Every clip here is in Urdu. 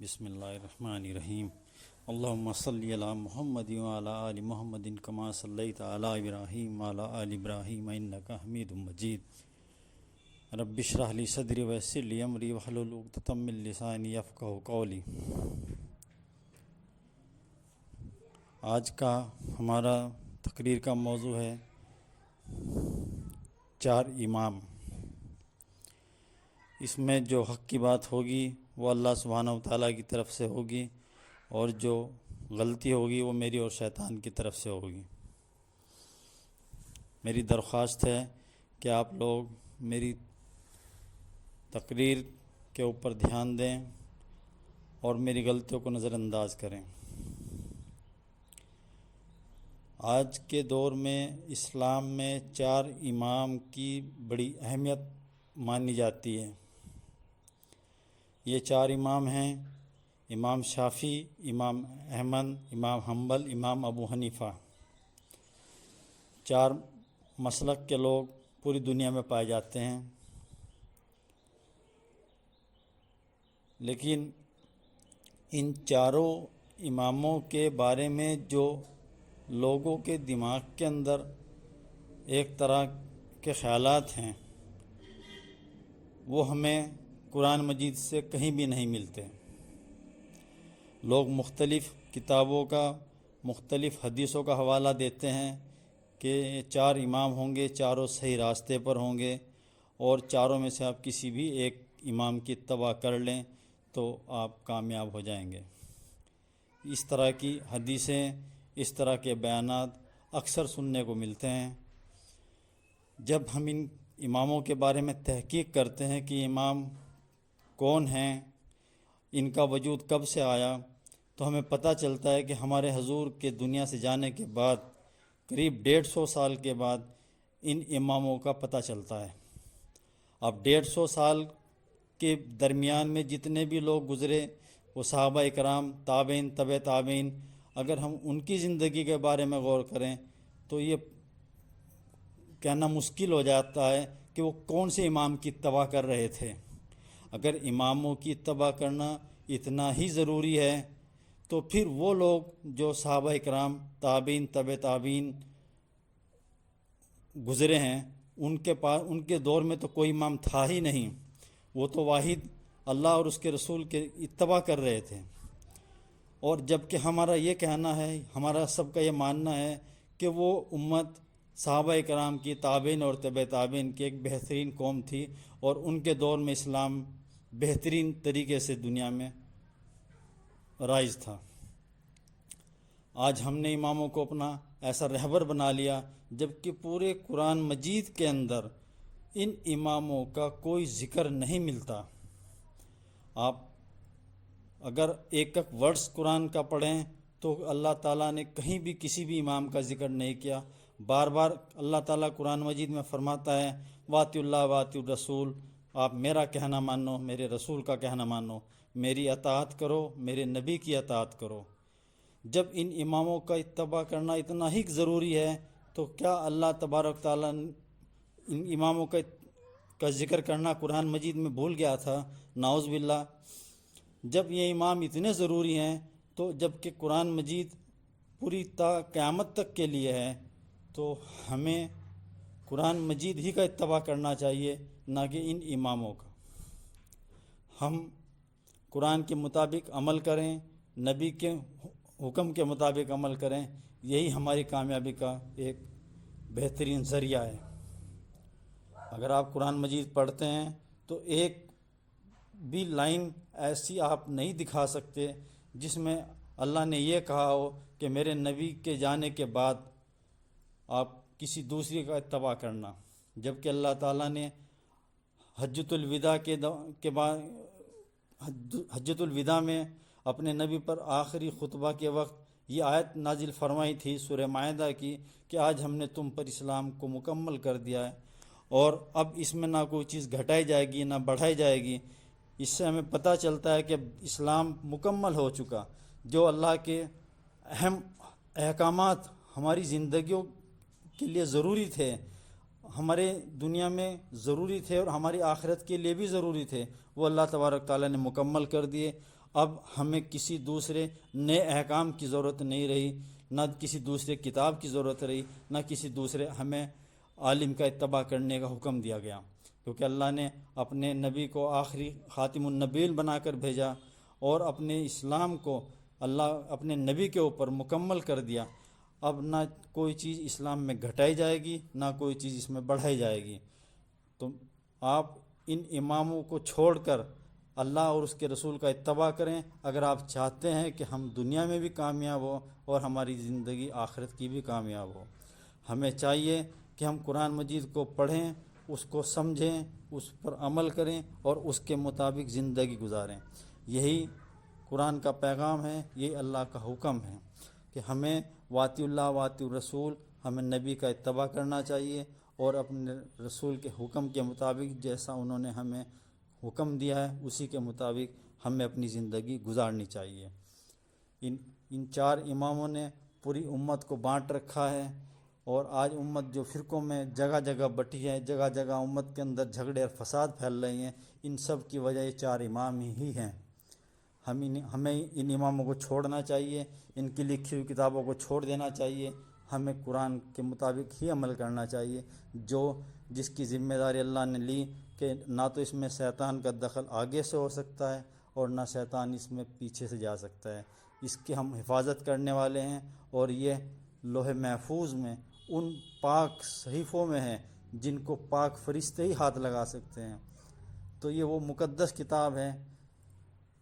بسم اللہ الرحمن الرحیم اللہم صلی علی محمد وعلی آل محمد کما صلیت علی ابراہیم وعلی آل ابراہیم انک حمید مجید رب اشرح لی صدری ویسر لی امری واحلل عقدۃ من لسانی یفقہوا قولی۔ آج کا ہمارا تقریر کا موضوع ہے 4 امام۔ اس میں جو حق کی بات ہوگی وہ اللہ سبحانہ و تعالیٰ کی طرف سے ہوگی، اور جو غلطی ہوگی وہ میری اور شیطان کی طرف سے ہوگی۔ میری درخواست ہے کہ آپ لوگ میری تقریر کے اوپر دھیان دیں اور میری غلطیوں کو نظر انداز کریں۔ آج کے دور میں اسلام میں 4 امام کی بڑی اہمیت مانی جاتی ہے۔ یہ 4 امام ہیں: امام شافعی، امام احمد، امام حنبل، امام ابو حنیفہ۔ 4 مسلک کے لوگ پوری دنیا میں پائے جاتے ہیں، لیکن ان 4 اماموں کے بارے میں جو لوگوں کے دماغ کے اندر ایک طرح کے خیالات ہیں وہ ہمیں قرآن مجید سے کہیں بھی نہیں ملتے۔ لوگ مختلف کتابوں کا، مختلف حدیثوں کا حوالہ دیتے ہیں کہ 4 امام ہوں گے، چاروں صحیح راستے پر ہوں گے، اور چاروں میں سے آپ کسی بھی ایک امام کی اتباع کر لیں تو آپ کامیاب ہو جائیں گے۔ اس طرح کی حدیثیں، اس طرح کے بیانات اکثر سننے کو ملتے ہیں۔ جب ہم ان اماموں کے بارے میں تحقیق کرتے ہیں کہ امام کون ہیں، ان کا وجود کب سے آیا، تو ہمیں پتہ چلتا ہے کہ ہمارے حضور کے دنیا سے جانے کے بعد قریب 150 سال کے بعد ان اماموں کا پتہ چلتا ہے۔ اب 150 سال کے درمیان میں جتنے بھی لوگ گزرے وہ صحابہ اکرام، تابعین، تبع تابعین، اگر ہم ان کی زندگی کے بارے میں غور کریں تو یہ کہنا مشکل ہو جاتا ہے کہ وہ کون سے امام کی اتباع کر رہے تھے۔ اگر اماموں کی اتباع کرنا اتنا ہی ضروری ہے تو پھر وہ لوگ جو صحابہ اکرام، تابعین، تبع تابعین گزرے ہیں، ان کے دور میں تو کوئی امام تھا ہی نہیں۔ وہ تو واحد اللہ اور اس کے رسول کے اتباع کر رہے تھے۔ اور جب کہ ہمارا یہ کہنا ہے، ہمارا سب کا یہ ماننا ہے کہ وہ امت صحابہ اکرام کی، تابعین اور تبع تابعین کی ایک بہترین قوم تھی، اور ان کے دور میں اسلام بہترین طریقے سے دنیا میں رائج تھا۔ آج ہم نے اماموں کو اپنا ایسا رہبر بنا لیا، جبکہ پورے قرآن مجید کے اندر ان اماموں کا کوئی ذکر نہیں ملتا۔ آپ اگر ایک ورڈز قرآن کا پڑھیں تو اللہ تعالیٰ نے کہیں بھی کسی بھی امام کا ذکر نہیں کیا۔ بار بار اللہ تعالیٰ قرآن مجید میں فرماتا ہے واطیعوا اللہ واطیعوا الرسول، آپ میرا کہنا مانو، میرے رسول کا کہنا مانو، میری اطاعت کرو، میرے نبی کی اطاعت کرو۔ جب ان اماموں کا اتباع کرنا اتنا ہی ضروری ہے تو کیا اللہ تبارک تعالیٰ ان اماموں کا ذکر کرنا قرآن مجید میں بھول گیا تھا؟ نعوذ باللہ۔ جب یہ امام اتنے ضروری ہیں تو جب کہ قرآن مجید پوری تا قیامت تک کے لیے ہے تو ہمیں قرآن مجید ہی کا اتباع کرنا چاہیے، نہ کہ ان اماموں کا۔ ہم قرآن کے مطابق عمل کریں، نبی کے حکم کے مطابق عمل کریں، یہی ہماری کامیابی کا ایک بہترین ذریعہ ہے۔ اگر آپ قرآن مجید پڑھتے ہیں تو ایک بھی لائن ایسی آپ نہیں دکھا سکتے جس میں اللہ نے یہ کہا ہو کہ میرے نبی کے جانے کے بعد آپ کسی دوسری کا اتباع کرنا، جبکہ اللہ تعالیٰ نے حجۃ الوداع میں اپنے نبی پر آخری خطبہ کے وقت یہ آیت نازل فرمائی تھی سورہ مائدہ کی کہ آج ہم نے تم پر اسلام کو مکمل کر دیا ہے، اور اب اس میں نہ کوئی چیز گھٹائی جائے گی نہ بڑھائی جائے گی۔ اس سے ہمیں پتہ چلتا ہے کہ اسلام مکمل ہو چکا۔ جو اللہ کے اہم احکامات ہماری زندگیوں کے لیے ضروری تھے، ہمارے دنیا میں ضروری تھے اور ہماری آخرت کے لیے بھی ضروری تھے، وہ اللہ تبارک تعالیٰ نے مکمل کر دیے۔ اب ہمیں کسی دوسرے نئے احکام کی ضرورت نہیں رہی، نہ کسی دوسرے کتاب کی ضرورت رہی، نہ کسی دوسرے ہمیں عالم کا اتباع کرنے کا حکم دیا گیا، کیونکہ اللہ نے اپنے نبی کو آخری خاتم النبیین بنا کر بھیجا اور اپنے اسلام کو اللہ اپنے نبی کے اوپر مکمل کر دیا۔ اب نہ کوئی چیز اسلام میں گھٹائی جائے گی، نہ کوئی چیز اس میں بڑھائی جائے گی۔ تو آپ ان اماموں کو چھوڑ کر اللہ اور اس کے رسول کا اتباع کریں اگر آپ چاہتے ہیں کہ ہم دنیا میں بھی کامیاب ہوں اور ہماری زندگی آخرت کی بھی کامیاب ہو۔ ہمیں چاہیے کہ ہم قرآن مجید کو پڑھیں، اس کو سمجھیں، اس پر عمل کریں اور اس کے مطابق زندگی گزاریں۔ یہی قرآن کا پیغام ہے، یہ اللہ کا حکم ہے کہ ہمیں واطی اللہ واطی الرسول، ہمیں نبی کا اتباع کرنا چاہیے اور اپنے رسول کے حکم کے مطابق جیسا انہوں نے ہمیں حکم دیا ہے اسی کے مطابق ہمیں اپنی زندگی گزارنی چاہیے۔ ان چار اماموں نے پوری امت کو بانٹ رکھا ہے، اور آج امت جو فرقوں میں جگہ جگہ بٹی ہے، جگہ جگہ امت کے اندر جھگڑے اور فساد پھیل رہے ہیں، ان سب کی وجہ یہ چار امام ہی ہیں۔ ہمیں ان اماموں کو چھوڑنا چاہیے، ان کی لکھی ہوئی کتابوں کو چھوڑ دینا چاہیے، ہمیں قرآن کے مطابق ہی عمل کرنا چاہیے، جس کی ذمہ داری اللہ نے لی کہ نہ تو اس میں شیطان کا دخل آگے سے ہو سکتا ہے اور نہ شیطان اس میں پیچھے سے جا سکتا ہے۔ اس کی ہم حفاظت کرنے والے ہیں، اور یہ لوح محفوظ میں ان پاک صحیفوں میں ہے جن کو پاک فرشتے ہی ہاتھ لگا سکتے ہیں۔ تو یہ وہ مقدس کتاب ہے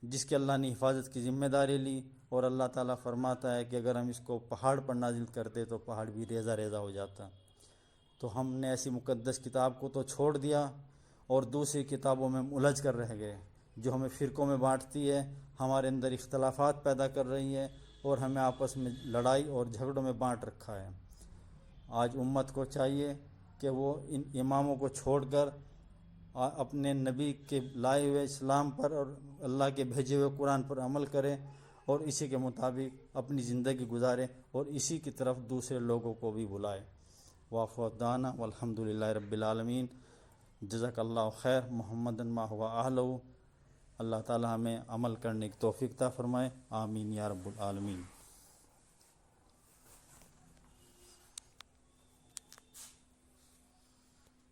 جس کے اللہ نے حفاظت کی ذمہ داری لی، اور اللہ تعالیٰ فرماتا ہے کہ اگر ہم اس کو پہاڑ پر نازل کرتے تو پہاڑ بھی ریزہ ریزہ ہو جاتا۔ تو ہم نے ایسی مقدس کتاب کو تو چھوڑ دیا اور دوسری کتابوں میں الجھ کر رہ گئے، جو ہمیں فرقوں میں بانٹتی ہے، ہمارے اندر اختلافات پیدا کر رہی ہے اور ہمیں آپس میں لڑائی اور جھگڑوں میں بانٹ رکھا ہے۔ آج امت کو چاہیے کہ وہ ان اماموں کو چھوڑ کر اپنے نبی کے لائے ہوئے اسلام پر اور اللہ کے بھیجے ہوئے قرآن پر عمل کرے اور اسی کے مطابق اپنی زندگی گزارے اور اسی کی طرف دوسرے لوگوں کو بھی بلائے۔ وآخر دعوانا والحمد للہ رب العالمین۔ جزاک اللہ خیر محمد ما هو اہلہ۔ اللہ تعالی ہمیں عمل کرنے کی توفیق عطا فرمائے، آمین یا رب العالمین۔